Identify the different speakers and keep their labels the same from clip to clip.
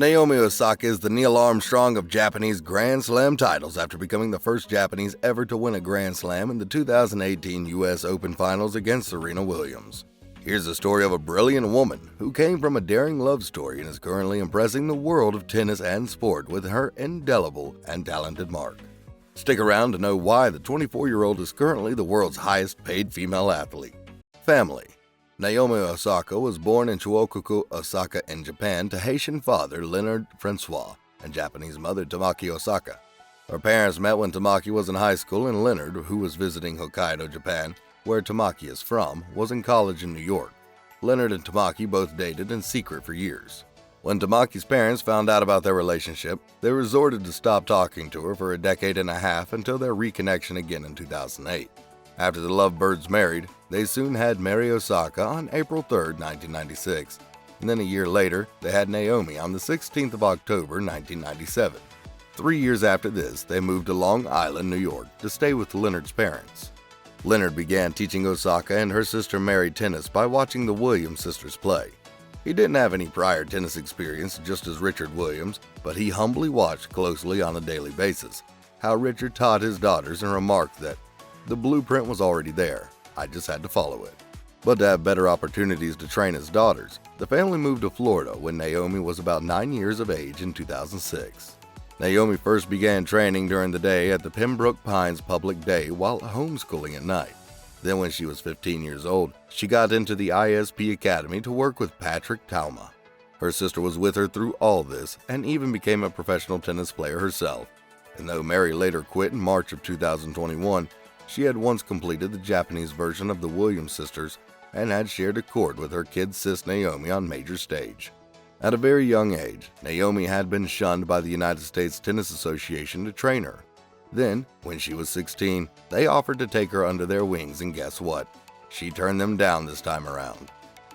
Speaker 1: Naomi Osaka is the Neil Armstrong of Japanese Grand Slam titles after becoming the first Japanese ever to win a Grand Slam in the 2018 U.S. Open Finals against Serena Williams. Here's the story of a brilliant woman who came from a daring love story and is currently impressing the world of tennis and sport with her indelible and talented mark. Stick around to know why the 24-year-old is currently the world's highest-paid female athlete. Family. Naomi Osaka was born in Chuokaku, Osaka in Japan to Haitian father Leonard Francois and Japanese mother Tamaki Osaka. Her parents met when Tamaki was in high school and Leonard, who was visiting Hokkaido, Japan, where Tamaki is from, was in college in New York. Leonard and Tamaki both dated in secret for years. When Tamaki's parents found out about their relationship, they resorted to stop talking to her for a decade and a half until their reconnection again in 2008. After the lovebirds married, they soon had Mary Osaka on April 3, 1996, and then a year later, they had Naomi on the 16th of October, 1997. 3 years after this, they moved to Long Island, New York, to stay with Leonard's parents. Leonard began teaching Osaka and her sister Mary tennis by watching the Williams sisters play. He didn't have any prior tennis experience, just as Richard Williams, but he humbly watched closely on a daily basis how Richard taught his daughters and remarked that the blueprint was already there, I just had to follow it. But to have better opportunities to train his daughters, the family moved to Florida when Naomi was about 9 years of age in 2006. Naomi first began training during the day at the Pembroke Pines Public Day while homeschooling at night. Then when she was 15 years old, she got into the ISP Academy to work with Patrick Talma. Her sister was with her through all this and even became a professional tennis player herself. And though Mary later quit in March of 2021, she had once completed the Japanese version of the Williams sisters and had shared a court with her kid sis Naomi on major stage. At a very young age, Naomi had been shunned by the United States Tennis Association to train her. Then, when she was 16, they offered to take her under their wings, and guess what? She turned them down this time around.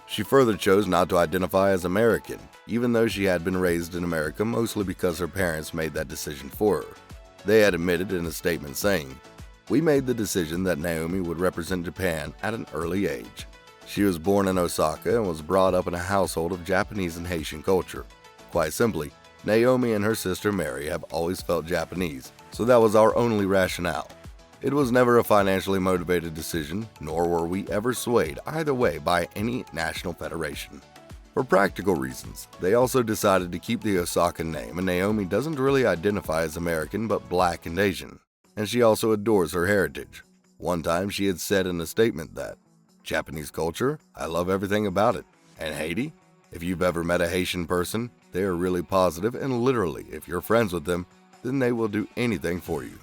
Speaker 1: She further chose not to identify as American, even though she had been raised in America mostly because her parents made that decision for her. They had admitted in a statement saying, "We made the decision that Naomi would represent Japan at an early age." She was born in Osaka and was brought up in a household of Japanese and Haitian culture. Quite simply, Naomi and her sister Mary have always felt Japanese, so that was our only rationale. It was never a financially motivated decision, nor were we ever swayed either way by any national federation. For practical reasons, they also decided to keep the Osaka name, and Naomi doesn't really identify as American but Black and Asian, and she also adores her heritage. One time she had said in a statement that, "Japanese culture, I love everything about it. And Haiti? If you've ever met a Haitian person, they are really positive, and literally, if you're friends with them, then they will do anything for you."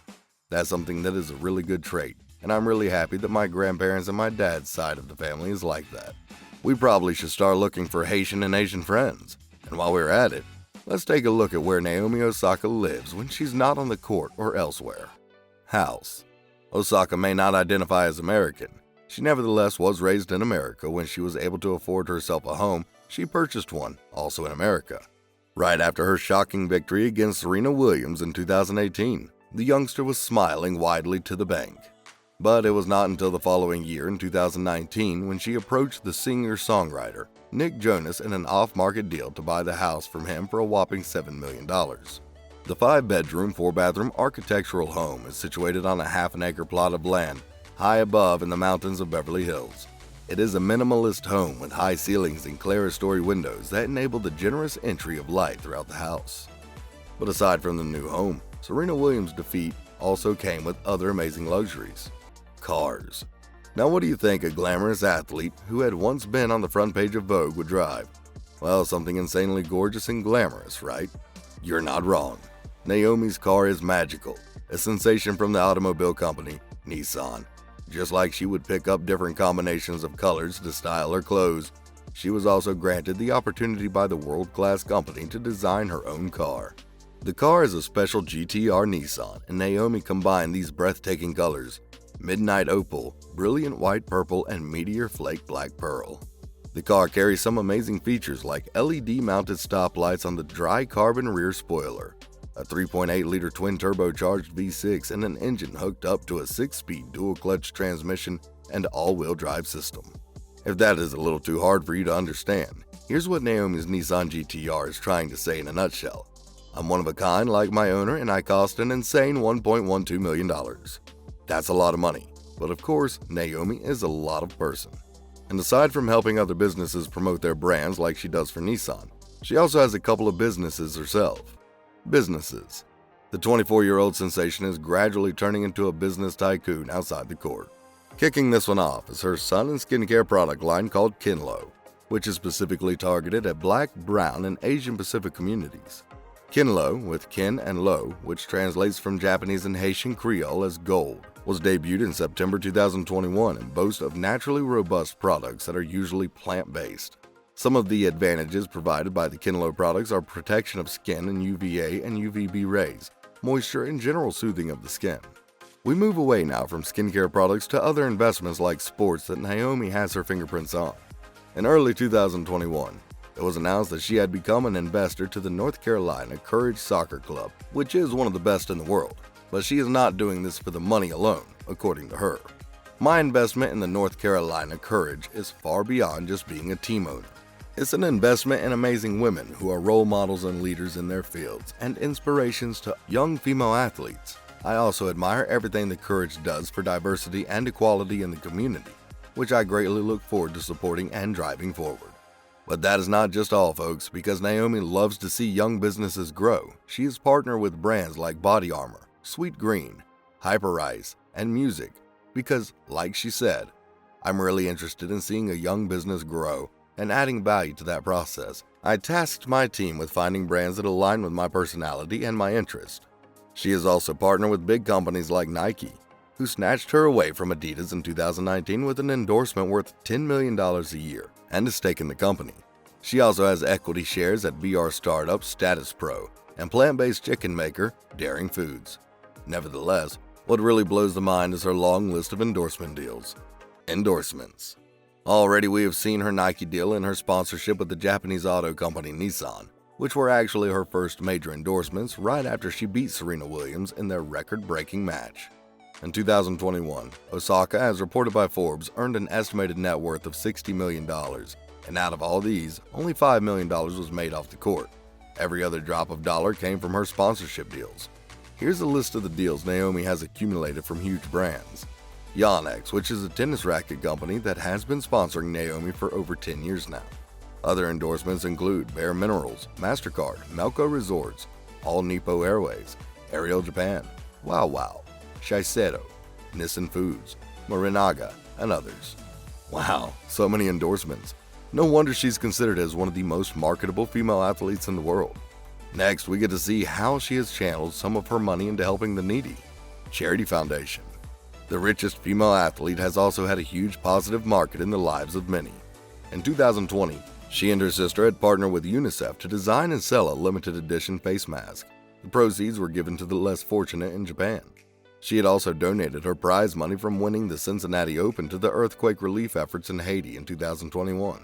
Speaker 1: That's something that is a really good trait, and I'm really happy that my grandparents and my dad's side of the family is like that. We probably should start looking for Haitian and Asian friends. And while we're at it, let's take a look at where Naomi Osaka lives when she's not on the court or elsewhere. House. Osaka may not identify as American. She nevertheless was raised in America. When she was able to afford herself a home, she purchased one, also in America. Right after her shocking victory against Serena Williams in 2018, the youngster was smiling widely to the bank. But it was not until the following year in 2019 when she approached the singer-songwriter Nick Jonas in an off-market deal to buy the house from him for a whopping $7 million. The 5-bedroom, 4-bathroom architectural home is situated on a half-an-acre plot of land high above in the mountains of Beverly Hills. It is a minimalist home with high ceilings and clerestory windows that enable the generous entry of light throughout the house. But aside from the new home, Serena Williams' defeat also came with other amazing luxuries. Cars. Now what do you think a glamorous athlete who had once been on the front page of Vogue would drive? Well, something insanely gorgeous and glamorous, right? You're not wrong. Naomi's car is magical, a sensation from the automobile company, Nissan. Just like she would pick up different combinations of colors to style her clothes, she was also granted the opportunity by the world-class company to design her own car. The car is a special GTR Nissan, and Naomi combined these breathtaking colors: midnight opal, brilliant white purple, and meteor flake black pearl. The car carries some amazing features like LED-mounted stoplights on the dry carbon rear spoiler, a 3.8-liter twin-turbocharged V6, and an engine hooked up to a 6-speed dual-clutch transmission and all-wheel drive system. If that is a little too hard for you to understand, Here's what Naomi's Nissan GT-R is trying to say in a nutshell. I'm one of a kind like my owner and I cost an insane $1.12 million. That's a lot of money, but of course, Naomi is a lot of person. And aside from helping other businesses promote their brands like she does for Nissan, she also has a couple of businesses herself. Businesses. The 24-year-old sensation is gradually turning into a business tycoon outside the court. Kicking this one off is her sun and skincare product line called Kinlo, which is specifically targeted at Black, Brown, and Asian Pacific communities. Kinlo, with Kin and Lo, which translates from Japanese and Haitian Creole as gold, was debuted in September 2021 and boasts of naturally robust products that are usually plant-based. Some of the advantages provided by the Kinlo products are protection of skin in UVA and UVB rays, moisture, and general soothing of the skin. We move away now from skincare products to other investments like sports that Naomi has her fingerprints on. In early 2021, it was announced that she had become an investor to the North Carolina Courage Soccer Club, which is one of the best in the world, but she is not doing this for the money alone, according to her. My investment in the North Carolina Courage is far beyond just being a team owner. It's an investment in amazing women who are role models and leaders in their fields and inspirations to young female athletes. I also admire everything the Courage does for diversity and equality in the community, which I greatly look forward to supporting and driving forward. But that is not just all, folks, because Naomi loves to see young businesses grow. She is partnered with brands like Body Armor, Sweet Green, Hyperice, and Music, because, like she said, I'm really interested in seeing a young business grow and adding value to that process. I tasked my team with finding brands that align with my personality and my interest. She has also partnered with big companies like Nike, who snatched her away from Adidas in 2019 with an endorsement worth $10 million a year and a stake in the company. She also has equity shares at VR startup Status Pro and plant-based chicken maker Daring Foods. Nevertheless, what really blows the mind is her long list of endorsement deals. Endorsements. Already we have seen her Nike deal and her sponsorship with the Japanese auto company Nissan, which were actually her first major endorsements right after she beat Serena Williams in their record-breaking match. In 2021, Osaka, as reported by Forbes, earned an estimated net worth of $60 million, and out of all these, only $5 million was made off the court. Every other drop of dollar came from her sponsorship deals. Here's a list of the deals Naomi has accumulated from huge brands. Yonex, which is a tennis racket company that has been sponsoring Naomi for over 10 years now. Other endorsements include Bare Minerals, MasterCard, Melco Resorts, All Nippo Airways, Ariel Japan, Wow Wow, Shiseido, Nissan Foods, Morinaga, and others. Wow, so many endorsements. No wonder she's considered as one of the most marketable female athletes in the world. Next, we get to see how she has channeled some of her money into helping the needy. Charity Foundation. The richest female athlete has also had a huge positive market in the lives of many. In 2020, she and her sister had partnered with UNICEF to design and sell a limited edition face mask. The proceeds were given to the less fortunate in Japan. She had also donated her prize money from winning the Cincinnati Open to the earthquake relief efforts in Haiti in 2021.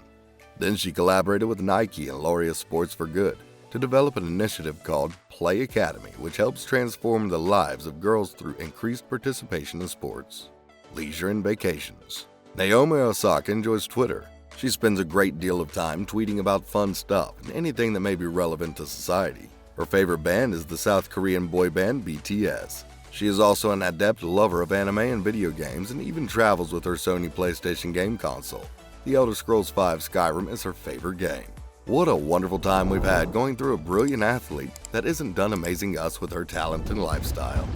Speaker 1: Then she collaborated with Nike and Laureate Sports for Good to develop an initiative called Play Academy, which helps transform the lives of girls through increased participation in sports, leisure, and vacations. Naomi Osaka enjoys Twitter. She spends a great deal of time tweeting about fun stuff and anything that may be relevant to society. Her favorite band is the South Korean boy band BTS. She is also an adept lover of anime and video games and even travels with her Sony PlayStation game console. The Elder Scrolls V Skyrim is her favorite game. What a wonderful time we've had going through a brilliant athlete that isn't done amazing us with her talent and lifestyle.